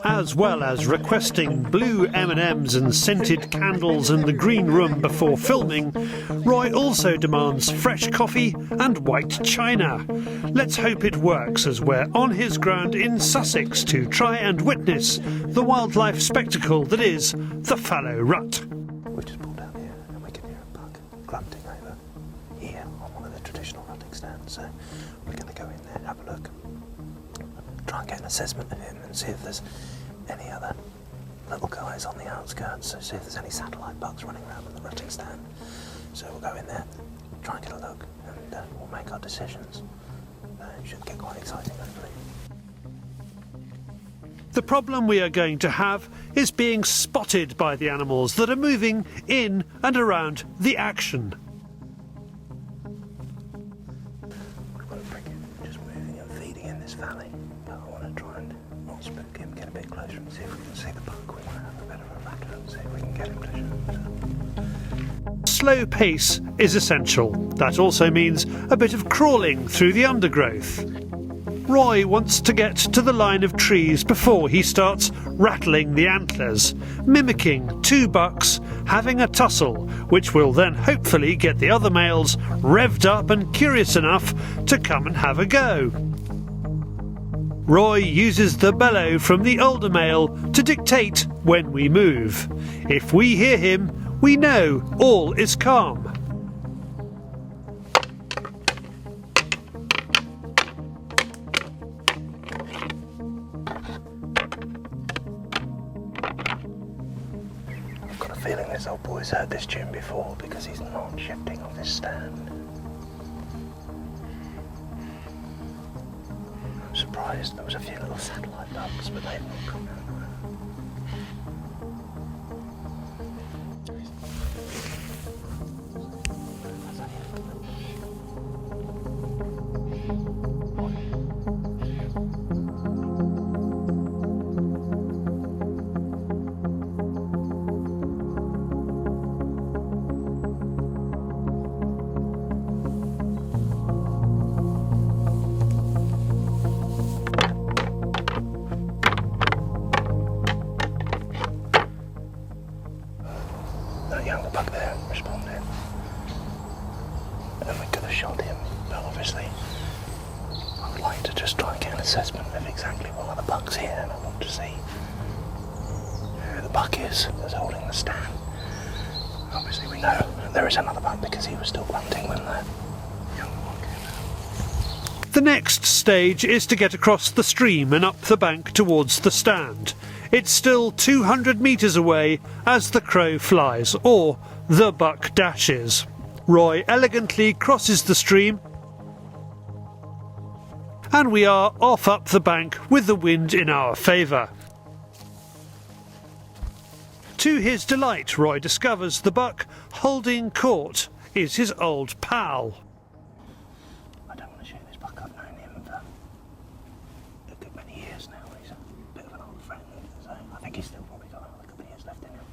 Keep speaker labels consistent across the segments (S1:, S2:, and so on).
S1: As well as requesting blue M&Ms and scented candles in the green room before filming, Roy also demands fresh coffee and white china. Let's hope it works as we're on his ground in Sussex to try and witness the wildlife spectacle that is the Fallow Rut.
S2: We've just pulled out here and we can hear a buck grunting over here on one of the traditional rutting stands, so we're going to go in there, have a look, try and get an assessment of him and see if there's any other little guys on the outskirts, so see if there's any satellite bucks running around on the rutting stand. So we'll go in there, try and get a look, and we'll make our decisions. It should get quite exciting, hopefully.
S1: The problem we are going to have is being spotted by the animals that are moving in and around the action.
S2: We've got a frigate just moving and feeding in this valley, but I want to try and not spook him, get a bit closer and see if we can see the buck. We want to have a bit of a rattle and see if we can get him to show himself.
S1: Slow pace is essential. That also means a bit of crawling through the undergrowth. Roy wants to get to the line of trees before he starts rattling the antlers, mimicking two bucks having a tussle, which will then hopefully get the other males revved up and curious enough to come and have a go. Roy uses the bellow from the older male to dictate when we move. If we hear him, we know all is calm.
S2: I've got a feeling this old boy's heard this tune before because he's not shifting off his stand. I'm surprised there was a few little satellite bucks, but they've not come out. That younger buck there responded. And then we could have shot him, but obviously I would like to just try and get an assessment of exactly what other buck's here, and I want to see who the buck is that's holding the stand. Obviously we know there is another buck because he was still grunting when the younger one came out.
S1: The next stage is to get across the stream and up the bank towards the stand. It's still 200 metres away as the crow flies, or the buck dashes. Roy elegantly crosses the stream and we are off up the bank with the wind in our favour. To his delight, Roy discovers the buck holding court is his old pal.
S2: I don't want to shoot this buck. I've known him for a good many years now. He's a bit of an old friend, so I think he's still probably got another couple of years left in him.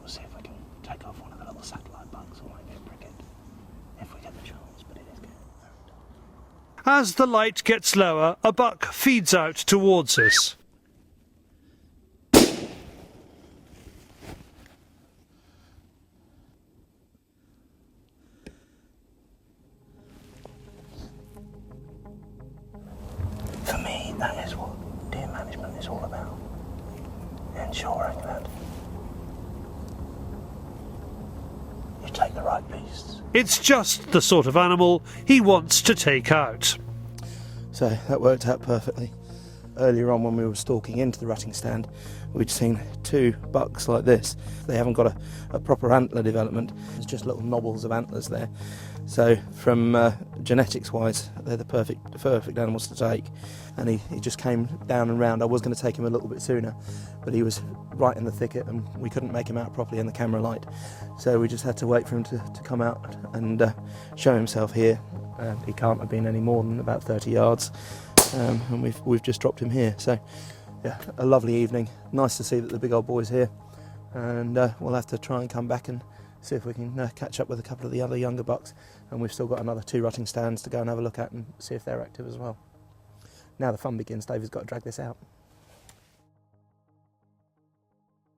S2: We'll see if we can take off one of the little satellite bucks or maybe a frigate, if we get the chance, but it is getting very dark.
S1: As the light gets lower, a buck feeds out towards us.
S2: For me, that is what deer management is all about. Ensuring that you take the right beasts.
S1: It's just the sort of animal he wants to take out.
S3: So that worked out perfectly. Earlier on when we were stalking into the rutting stand, we'd seen two bucks like this. They haven't got a proper antler development. There's just little knobbles of antlers there. So from genetics wise, they're the perfect animals to take. And he just came down and round. I was going to take him a little bit sooner, but he was right in the thicket and we couldn't make him out properly in the camera light. So we just had to wait for him to come out and show himself here. He can't have been any more than about 30 yards. And we've just dropped him here. So yeah, a lovely evening. Nice to see that the big old boy's here. And we'll have to try and come back and see if we can catch up with a couple of the other younger bucks. And we've still got another 2 rutting stands to go and have a look at and see if they're active as well. Now the fun begins. David's got to drag this out.